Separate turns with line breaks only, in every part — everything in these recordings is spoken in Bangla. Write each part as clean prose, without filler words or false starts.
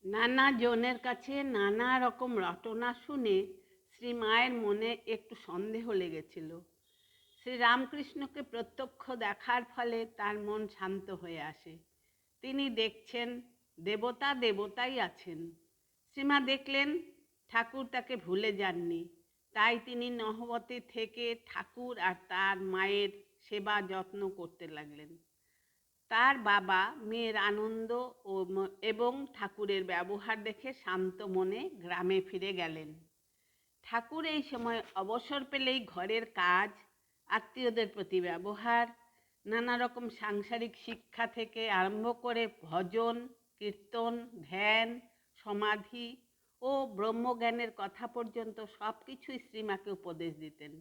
নানা জনের কাছে নানা রকম রটনা শুনে শ্রীমায়ের মনে একটু সন্দেহ লেগেছিল। শ্রীরামকৃষ্ণকে প্রত্যক্ষ দেখার ফলে তার মন শান্ত হয়ে আসে। তিনি দেখছেন দেবতা দেবতাই আছেন। শ্রীমা দেখলেন ঠাকুর তাকে ভুলে যাননি। তাই তিনি নহবতে থেকে ঠাকুর আর তার মায়ের সেবা যত্ন করতে লাগলেন। তার বাবা মেয়ের আনন্দ এবং ঠাকুরের ব্যবহার দেখে শান্ত মনে গ্রামে ফিরে গেলেন। ঠাকুর এই সময় অবসর পেলেই ঘরের কাজ, আত্মীয়দের প্রতি ব্যবহার, নানা রকম সাংসারিক শিক্ষা থেকে আরম্ভ করে ভজন, কীর্তন, ধ্যান, সমাধি ও ব্রহ্মজ্ঞানের কথা পর্যন্ত সব কিছুই শ্রীমাকে উপদেশ দিতেন।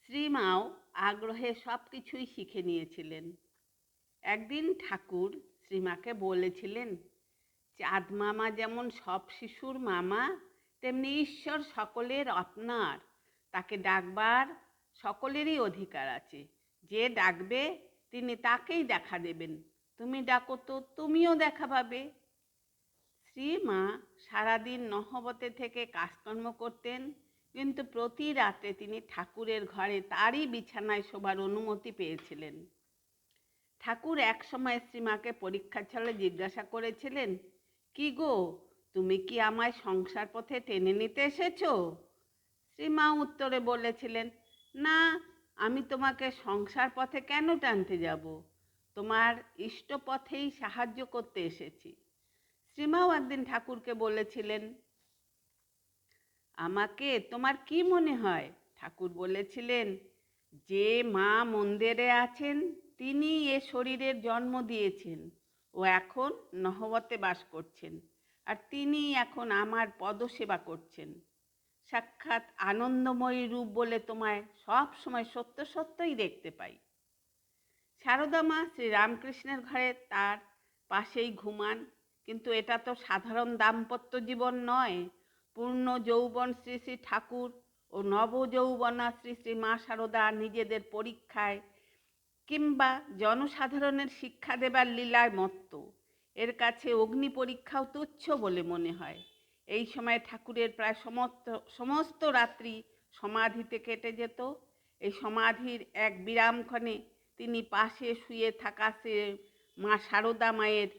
শ্রীমাও আগ্রহে সব কিছুই শিখে নিয়েছিলেন। একদিন ঠাকুর শ্রীমাকে বলেছিলেন, চাঁদ মামা যেমন সব শিশুর মামা, তেমনি ঈশ্বর সকলের আপনার। তাকে ডাকবার সকলেরই অধিকার আছে। যে ডাকবে তিনি তাকেই দেখা দেবেন। তুমি ডাকো তো তুমিও দেখা পাবে। শ্রীমা সারাদিন নহবতে থেকে কাজকর্ম করতেন, কিন্তু প্রতি রাতে তিনি ঠাকুরের ঘরে তারই বিছানায় শোবার অনুমতি পেয়েছিলেন। ঠাকুর এক সময় শ্রীমাকে পরীক্ষা ছলে জিজ্ঞাসা করেছিলেন, কি গো, তুমি কি আমায় সংসার পথে টেনে নিতে এসেছো? শ্রীমা উত্তরে বলেছিলেন, না, আমি তোমাকে সংসার পথে কেন টানতে যাব? তোমার ইষ্ট পথেই সাহায্য করতে এসেছি। শ্রীমাও একদিন ঠাকুরকে বলেছিলেন, আমাকে তোমার কি মনে হয়? ঠাকুর বলেছিলেন, যে মা মন্দিরে আছেন তিনি এ শরীরের জন্ম দিয়েছেন ও এখন নহবতে বাস করছেন, আর তিনি এখন আমার পদসেবা করছেন। সাক্ষাৎ আনন্দময়ী রূপ বলে তোমায় সব সময় সত্য সত্যই দেখতে পাই। সারদা মা শ্রীরামকৃষ্ণের ঘরে তার পাশেই ঘুমান, কিন্তু এটা তো সাধারণ দাম্পত্য জীবন নয়। পূর্ণ যৌবন শ্রী শ্রী ঠাকুর ও নবযৌবনা শ্রী শ্রী মা সারদা নিজেদের পরীক্ষায় কিংবা জনসাধারণের শিক্ষা দেবার লীলায় মত্ত। এর কাছে অগ্নি পরীক্ষাও তুচ্ছ বলে মনে হয়। এই সময় ঠাকুরের প্রায় সমস্ত রাত্রি সমাধিতে কেটে যেত। এই সমাধির এক বিরামক্ষণে তিনি পাশে শুয়ে থাকা সে মা সারদা মায়ের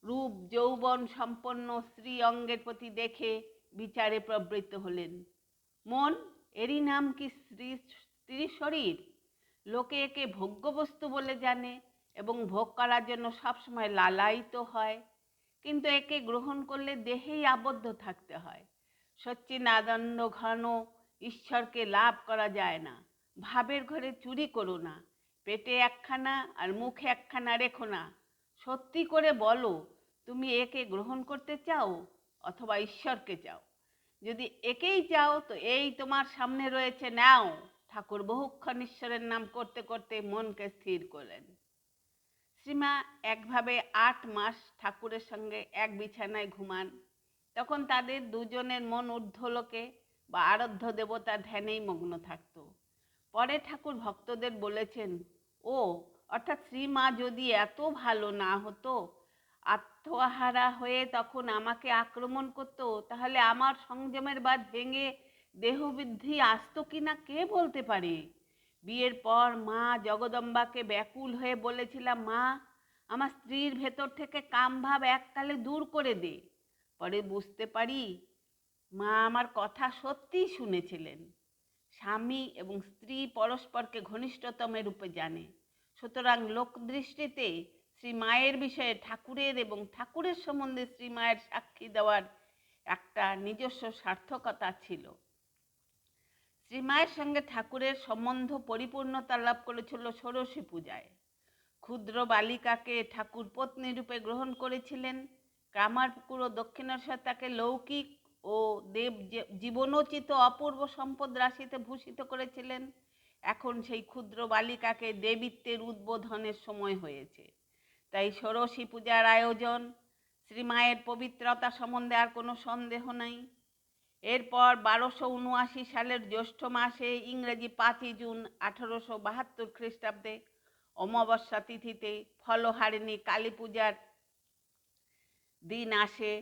রূপ যৌবন সম্পন্ন স্ত্রী অঙ্গের প্রতি দেখে বিচারে প্রবৃত্ত হলেন। মন, এরই নাম কি স্ত্রীর শরীর? লোকে একে ভোগ্যবস্তু বলে জানে এবং ভোগ করার জন্য সবসময় লালায়িত হয়, কিন্তু একে গ্রহণ করলে দেহেই আবদ্ধ থাকতে হয়। সচ্চিদানন্দ ঘন ঈশ্বরকে লাভ করা যায় না। ভাবের ঘরে চুরি করো না, পেটে একখানা আর মুখে একখানা রেখো না। সত্যি করে বলো, তুমি একে গ্রহণ করতে চাও অথবা ঈশ্বরকে চাও? যদি একেই চাও তো এই তোমার সামনে রয়েছে, নাও। ঠাকুর বহুক্ষণ ঈশ্বরের নাম করতে করতে মনকে স্থির করলেন। শ্রীমা একভাবে 8 মাস ঠাকুরের সঙ্গে এক বিছানায় ঘুমান। তখন তাদের দুজনের মন ঊর্ধ্বলোকে বা আরাধ্য দেবতার ধ্যানেই মগ্ন থাকত। পরে ঠাকুর ভক্তদের বলেছেন, ও অর্থাৎ শ্রীমা যদি এত ভালো না হতো, আত্মহারা হয়ে তখন আমাকে আক্রমণ করতো, তাহলে আমার সংযমের বাঁধ ভেঙে দেহবৃদ্ধি আসতো কিনা কে বলতে পারে। বিয়ের পর মা জগদম্বাকে ব্যাকুল হয়ে বলেছিলাম, মা, আমার স্ত্রীর ভেতর থেকে কামভাব এককালে দূর করে দে। পরে বুঝতে পারি মা আমার কথা সত্যিই শুনেছিলেন। স্বামী এবং স্ত্রী পরস্পরকে ঘনিষ্ঠতম রূপে জানে। সুতরাং লোকদৃষ্টিতে শ্রীমায়ের বিষয়ে ঠাকুরের এবং ঠাকুরের সম্বন্ধে শ্রীমায়ের সাক্ষী দেওয়ার একটা নিজস্ব সার্থকতা ছিল। শ্রীমায়ের সঙ্গে ঠাকুরের সম্বন্ধ পরিপূর্ণতা লাভ করেছিল ষোড়শী পূজায়। ক্ষুদ্র বালিকাকে ঠাকুর পত্নী রূপে গ্রহণ করেছিলেন। কামারপুকুর ও দক্ষিণেশ্বর তাকে লৌকিক ও দেব জীবনোচিত অপূর্ব সম্পদ রাশিতে ভূষিত করেছিলেন। এখন সেই ক্ষুদ্র বালিকাকে দেবীত্বের উদ্বোধনের সময় হয়েছে। তাই ষোড়শী পূজার আয়োজন। শ্রীমায়ের পবিত্রতা সম্বন্ধে আর কোনো সন্দেহ নাই। এরপর 1279 সালের জ্যৈষ্ঠ মাসে ইংরেজি 5 জুন 1872 খ্রিস্টাব্দে অমাবস্যা তিথিতে ফলহারিণী কালী পূজার দিন আসে।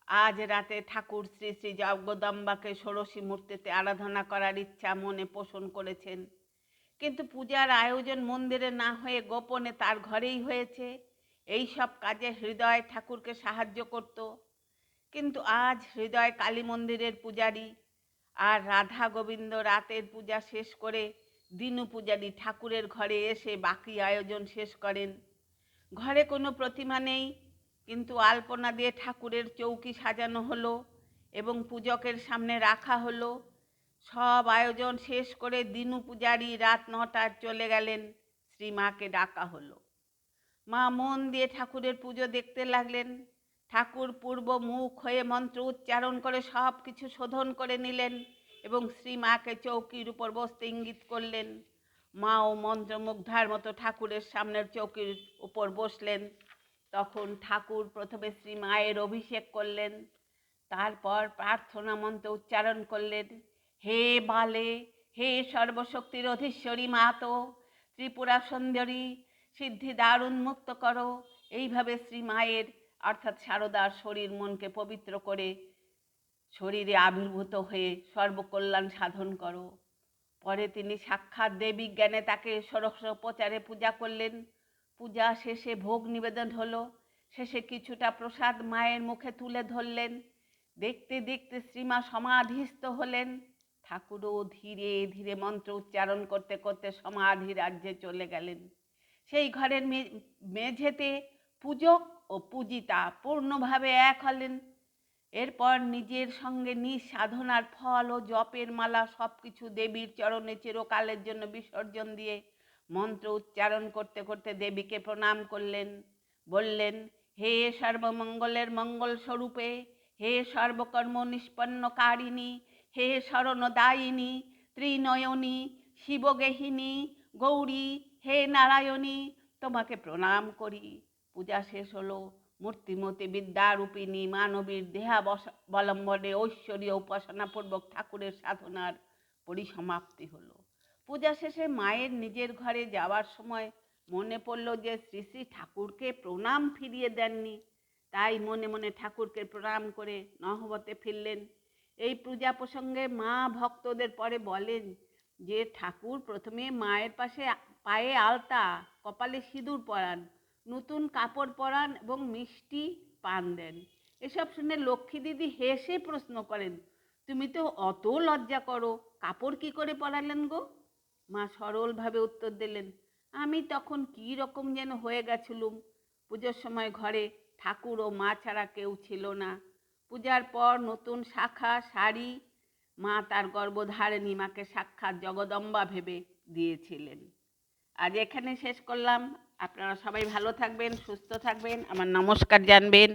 আজ রাতে ঠাকুর শ্রী শ্রী জগদম্বাকে ষোড়শী মূর্তিতে আরাধনা করার ইচ্ছা মনে পোষণ করেছেন, কিন্তু পূজার আয়োজন মন্দিরে না হয়ে গোপনে তার ঘরেই হয়েছে। এই সব কাজে হৃদয় ঠাকুরকে সাহায্য করত। কিন্তু আজ হৃদয় কালী মন্দিরের পূজারী, আর রাধা গোবিন্দ রাতের পূজা শেষ করে দিনু পূজারী ঠাকুরের ঘরে এসে বাকি আয়োজন শেষ করেন। ঘরে কোনো প্রতিমা নেই, কিন্তু আলপনা দিয়ে ঠাকুরের চৌকি সাজানো হলো এবং পূজকের সামনে রাখা হলো। সব আয়োজন শেষ করে দিনু পূজারী রাত 9টায় চলে গেলেন। শ্রীমাকে ডাকা হলো। মা মন দিয়ে ঠাকুরের পুজো দেখতে লাগলেন। ঠাকুর পূর্ব মুখ হয়ে মন্ত্র উচ্চারণ করে সব কিছু শোধন করে নিলেন এবং শ্রীমাকে চৌকির উপর বসতে ইঙ্গিত করলেন। মাও মন্ত্রমুগ্ধার মতো ঠাকুরের সামনের চৌকির উপর বসলেন। তখন ঠাকুর প্রথমে শ্রীমায়ের অভিষেক করলেন, তারপর প্রার্থনা মন্ত্র উচ্চারণ করলেন। হে বালে, হে সর্বশক্তির অধীশ্বরী মাতো, ত্রিপুরা সুন্দরী, সিদ্ধিদ্বার উন্মুক্ত করো। এইভাবে শ্রীমায়ের অর্থাৎ শারদার শরীর মনকে পবিত্র করে শরীরে আবির্ভূত হয়ে সর্বকল্যাণ সাধন করো। পরে তিনি সাক্ষাৎ দেবী জ্ঞানে তাকে ষোড়শোপচারে পূজা করলেন। পূজা শেষে ভোগ নিবেদন হলো। শেষে কিছুটা প্রসাদ মায়ের মুখে তুলে ধরলেন। দেখতে দেখতে শ্রীমা সমাধিস্থ হলেন। ঠাকুরও ধীরে ধীরে মন্ত্র উচ্চারণ করতে করতে সমাধি রাজ্যে চলে গেলেন। সেই ঘরের মেঝেতে পূজক ও পূজিতা পূর্ণভাবে এক হলেন। এরপর নিজের সঙ্গে নিজ সাধনার ফল ও জপের মালা সবকিছু দেবীর চরণে চিরকালের জন্য বিসর্জন দিয়ে মন্ত্র উচ্চারণ করতে করতে দেবীকে প্রণাম করলেন। বললেন, হে সর্বমঙ্গলের মঙ্গল স্বরূপে, হে সর্বকর্ম নিষ্পন্নকারিণী, হে শরণদায়িনী, ত্রিনয়নী, শিবগেহিনী, গৌরী, হে নারায়ণী, তোমাকে প্রণাম করি। পূজা শেষ হলো। মূর্তিমতী বিদ্যারূপিণী মানবীর দেহাবলম্বনে ঐশ্বরীয় উপাসনাপূর্বক ঠাকুরের সাধনার পরিসমাপ্তি হলো। পূজা শেষে মায়ের নিজের ঘরে যাওয়ার সময় মনে পড়ল যে শ্রী শ্রী ঠাকুরকে প্রণাম ফিরিয়ে দেননি। তাই মনে মনে ঠাকুরকে প্রণাম করে নহবতে ফিরলেন। এই পূজা প্রসঙ্গে মা ভক্তদের পরে বলেন যে ঠাকুর প্রথমে মায়ের পায়ে আলতা, কপালে সিঁদুর পরান, নতুন কাপড় পরান এবং মিষ্টি পান দেন। এসব শুনে লক্ষ্মী দিদি হেসে প্রশ্ন করেন, তুমি তো অত লজ্জা করো, কাপড় কি করে পরালেন গো? মা সরলভাবে উত্তর দিলেন, আমি তখন কি রকম যেন হয়ে গেছিলুম। পুজোর সময় ঘরে ঠাকুর ও মা ছাড়া কেউ ছিল না। পূজার পর নতুন শাখা শাড়ি মা তার গর্ভধারিণী মাকে সাক্ষাৎ জগদম্বা ভেবে দিয়েছিলেন। আজ এখানে শেষ করলাম। আপনারা সবাই ভালো থাকবেন, সুস্থ থাকবেন, আমার নমস্কার জানবেন।